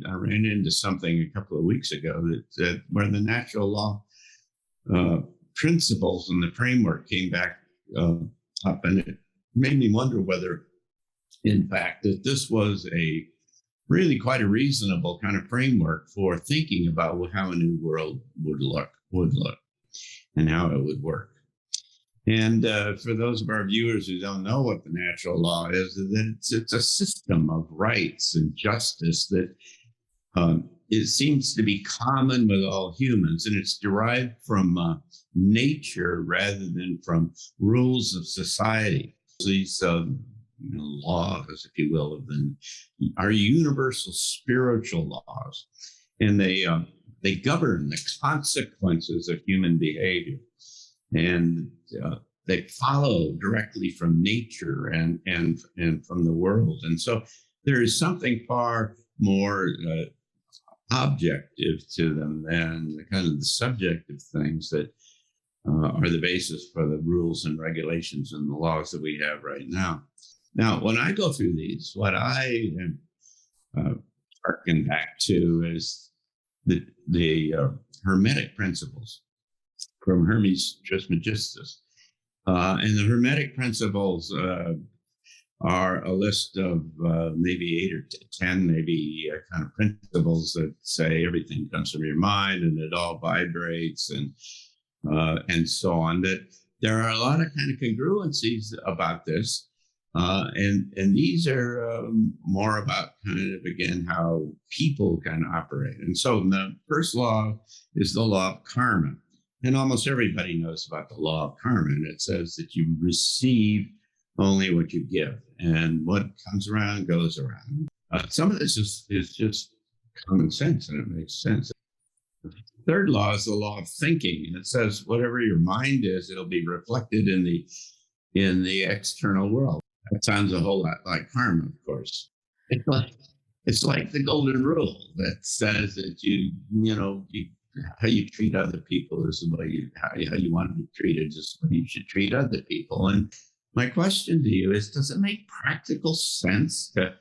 I ran into something a couple of weeks ago that where the natural law principles and the framework came back up, and it made me wonder whether, in fact, that this was a really quite a reasonable kind of framework for thinking about how a new world would look, and how it would work. And for those of our viewers who don't know what the natural law is, it's a system of rights and justice that it seems to be common with all humans, and it's derived from nature rather than from rules of society. These laws, if you will, of them are universal spiritual laws, and they govern the consequences of human behavior, and they follow directly from nature and from the world. And so there is something far more objective to them than the kind of the subjective things that are the basis for the rules and regulations and the laws that we have right now. Now, when I go through these, what I harken back to is the Hermetic principles from Hermes Trismegistus. And the Hermetic principles are a list of maybe 8 or 10, maybe kind of principles that say everything comes from your mind and it all vibrates and so on. That there are a lot of kind of congruencies about this. And these are more about kind of, again, how people kind of operate. And so the first law is the law of karma. And almost everybody knows about the law of karma. And it says that you receive only what you give. And what comes around goes around. Some of this is just common sense, and it makes sense. The third law is the law of thinking. And it says whatever your mind is, it'll be reflected in the external world. That sounds a whole lot like karma, of course. It's like the golden rule that says that how you treat other people is the way how you want to be treated, is the way you should treat other people. And my question to you is, does it make practical sense to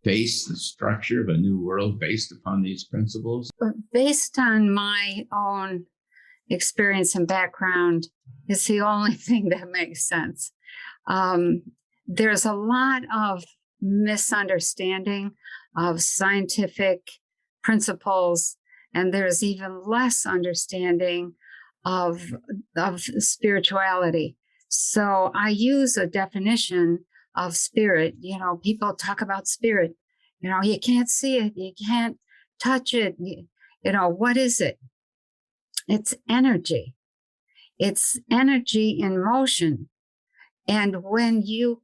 base the structure of a new world based upon these principles? Based on my own experience and background, it's the only thing that makes sense. There's a lot of misunderstanding of scientific principles, and there's even less understanding of spirituality. So I use a definition of spirit. People talk about spirit. You can't see it. You can't touch it. What is it? It's energy. It's energy in motion. And when you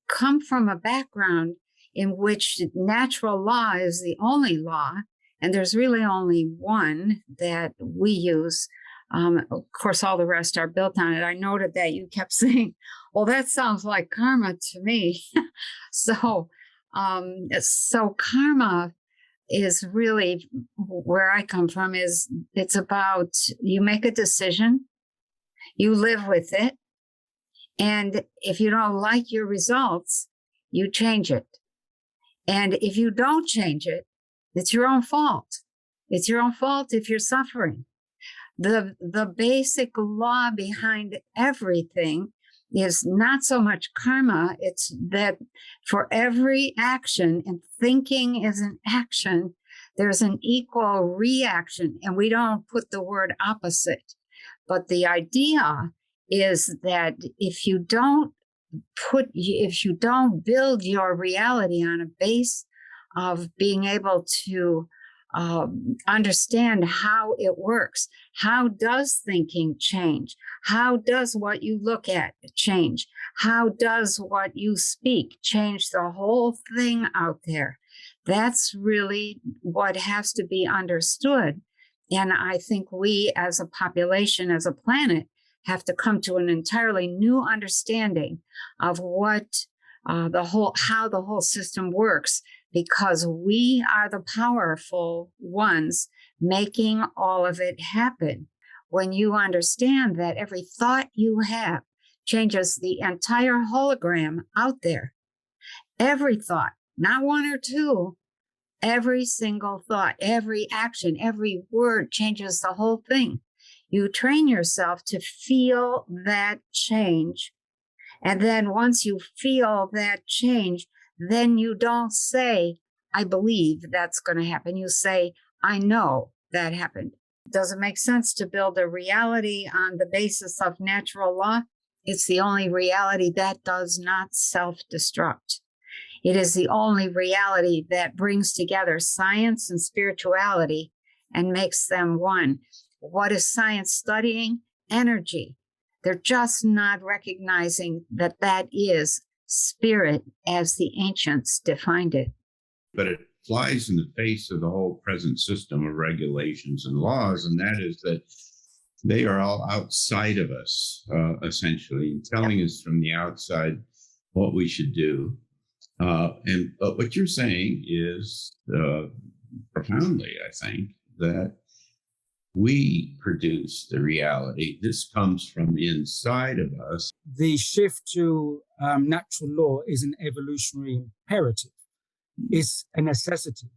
come from a background in which natural law is the only law, and there's really only one that we use. Of course, all the rest are built on it. I noted that you kept saying, well, that sounds like karma to me. So karma is really where I come from. It's about, you make a decision, you live with it, and if you don't like your results, you change it. And if you don't change it, it's your own fault. It's your own fault if you're suffering. The basic law behind everything is not so much karma. It's that for every action, and thinking is an action, there's an equal reaction. And we don't put the word opposite. But the idea is that if you don't build your reality on a base of being able to understand how it works, how does thinking change? How does what you look at change? How does what you speak change the whole thing out there? That's really what has to be understood. And I think we as a population, as a planet, have to come to an entirely new understanding of how the whole system works, because we are the powerful ones making all of it happen. When you understand that every thought you have changes the entire hologram out there, every thought, not one or two, Every single thought, every action, every word changes the whole thing. You train yourself to feel that change. And then once you feel that change, then you don't say, I believe that's going to happen. You say, I know that happened. Does it make sense to build a reality on the basis of natural law? It's the only reality that does not self-destruct. It is the only reality that brings together science and spirituality and makes them one. What is science studying? Energy. They're just not recognizing that that is spirit as the ancients defined it. But it flies in the face of the whole present system of regulations and laws, and that is that they are all outside of us, essentially, telling us from the outside what we should do. But what you're saying is profoundly, I think, that we produce the reality. This comes from inside of us. The shift to natural law is an evolutionary imperative. It's a necessity.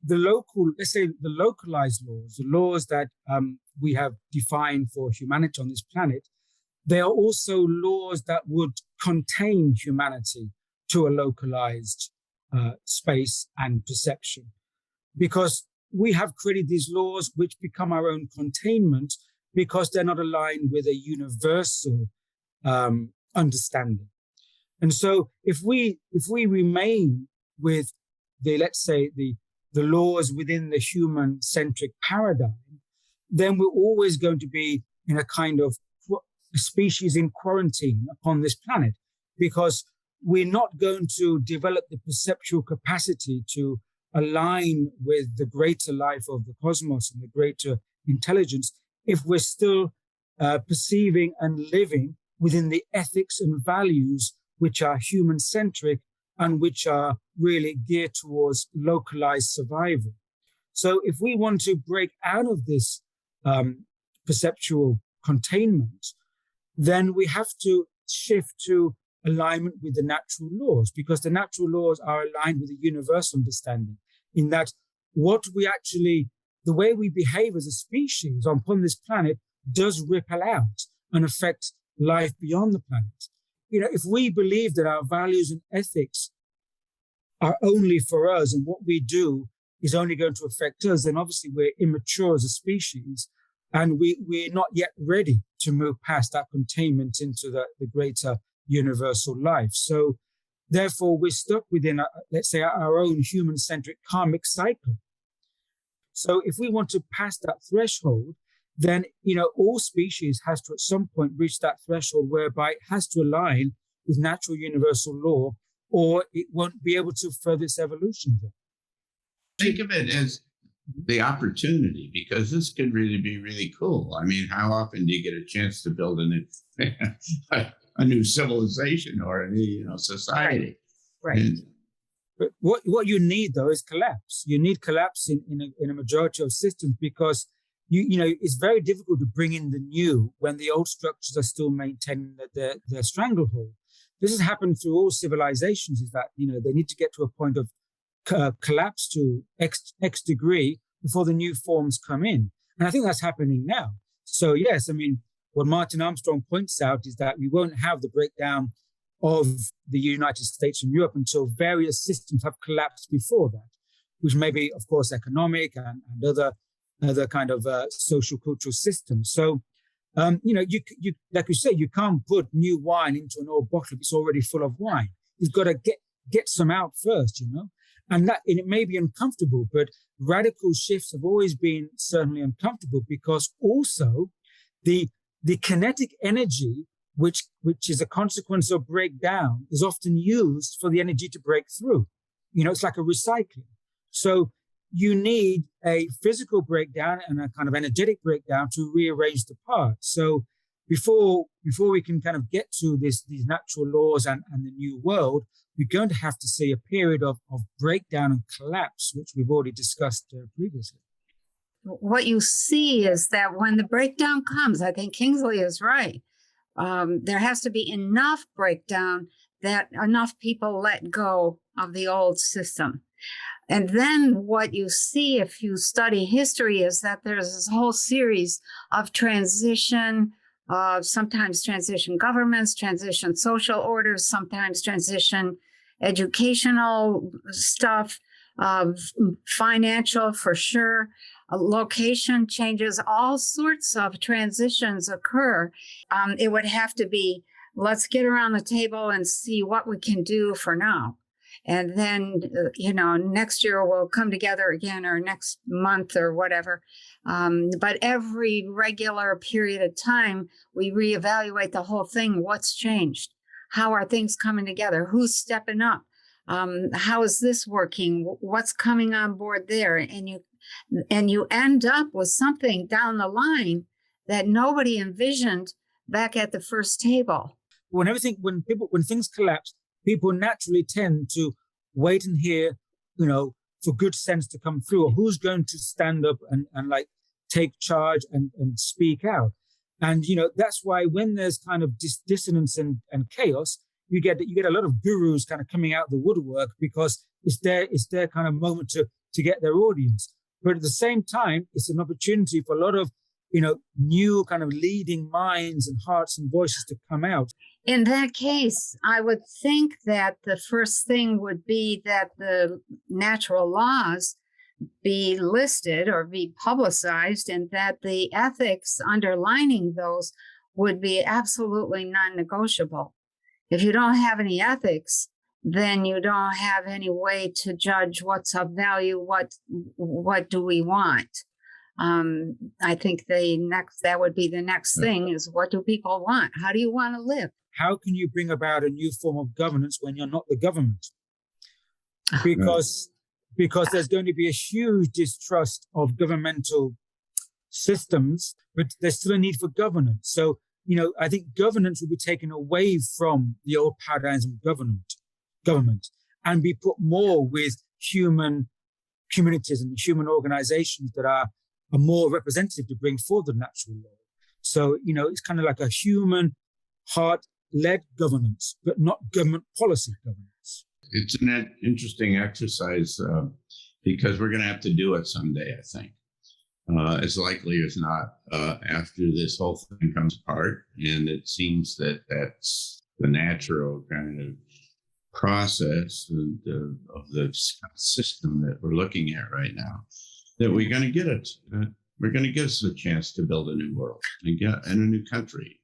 Let's say the localized laws, the laws that we have defined for humanity on this planet, they are also laws that would contain humanity to a localized space and perception. Because we have created these laws which become our own containment because they're not aligned with a universal understanding. And so if we remain with let's say the laws within the human-centric paradigm, then we're always going to be in a kind of species in quarantine upon this planet, because we're not going to develop the perceptual capacity to align with the greater life of the cosmos and the greater intelligence if we're still perceiving and living within the ethics and values which are human-centric and which are really geared towards localized survival. So if we want to break out of this perceptual containment, then we have to shift to alignment with the natural laws, because the natural laws are aligned with a universal understanding in that the way we behave as a species upon this planet does ripple out and affect life beyond the planet. You know, if we believe that our values and ethics are only for us and what we do is only going to affect us, then obviously we're immature as a species and we're not yet ready to move past that containment into the greater universal life. So therefore, we're stuck within, let's say, our own human-centric karmic cycle. So if we want to pass that threshold, then, all species has to at some point reach that threshold whereby it has to align with natural universal law, or it won't be able to further its evolution. Think of it as the opportunity, because this could really be really cool. I mean, how often do you get a chance to build a new civilization or a new, society? Right. And, but what you need, though, is collapse. You need collapse in a majority of systems, because it's very difficult to bring in the new when the old structures are still maintaining their stranglehold. This has happened through all civilizations, is that, they need to get to a point of collapse to X degree before the new forms come in. And I think that's happening now. So yes, I mean, what Martin Armstrong points out is that we won't have the breakdown of the United States and Europe until various systems have collapsed before that, which may be, of course, economic and other kind of social cultural systems. So, you like you say, you can't put new wine into an old bottle if it's already full of wine. You've got to get some out first, and it may be uncomfortable, but radical shifts have always been certainly uncomfortable, because also the kinetic energy, which is a consequence of breakdown, is often used for the energy to break through. It's like a recycling. So you need a physical breakdown and a kind of energetic breakdown to rearrange the parts. So before we can kind of get to these natural laws and the new world, we're going to have to see a period of breakdown and collapse, which we've already discussed previously. What you see is that when the breakdown comes, I think Kingsley is right. There has to be enough breakdown that enough people let go of the old system. And then what you see if you study history is that there's this whole series of transition, sometimes transition governments, transition social orders, sometimes transition educational stuff, financial for sure, location changes, all sorts of transitions occur. It would have to be, let's get around the table and see what we can do for now. And then, next year we'll come together again, or next month or whatever. But every regular period of time, we reevaluate the whole thing. What's changed? How are things coming together? Who's stepping up? How is this working? What's coming on board there? And you end up with something down the line that nobody envisioned back at the first table. When things collapse, people naturally tend to wait and hear, for good sense to come through, or who's going to stand up and take charge and speak out. And, that's why when there's kind of dissonance and chaos, you get a lot of gurus kind of coming out of the woodwork, because it's their kind of moment to get their audience. But at the same time, it's an opportunity for a lot of, new kind of leading minds and hearts and voices to come out. In that case, I would think that the first thing would be that the natural laws be listed or be publicized, and that the ethics underlining those would be absolutely non-negotiable. If you don't have any ethics, then you don't have any way to judge what's of value, what do we want. I think that would be the next thing is, what do people want? How do you want to live? How can you bring about a new form of governance when you're not the government? Because there's going to be a huge distrust of governmental systems, but there's still a need for governance. So, I think governance will be taken away from the old paradigms of government and be put more with human communities and human organizations that are more representative to bring forward the natural law. So, it's kind of like a human heart-led governance, but not government policy governance. It's an interesting exercise because we're going to have to do it someday, I think. As likely as not, after this whole thing comes apart. And it seems that that's the natural kind of process of the system that we're looking at right now, that we're going to get it. We're going to give us a chance to build a new world and a new country.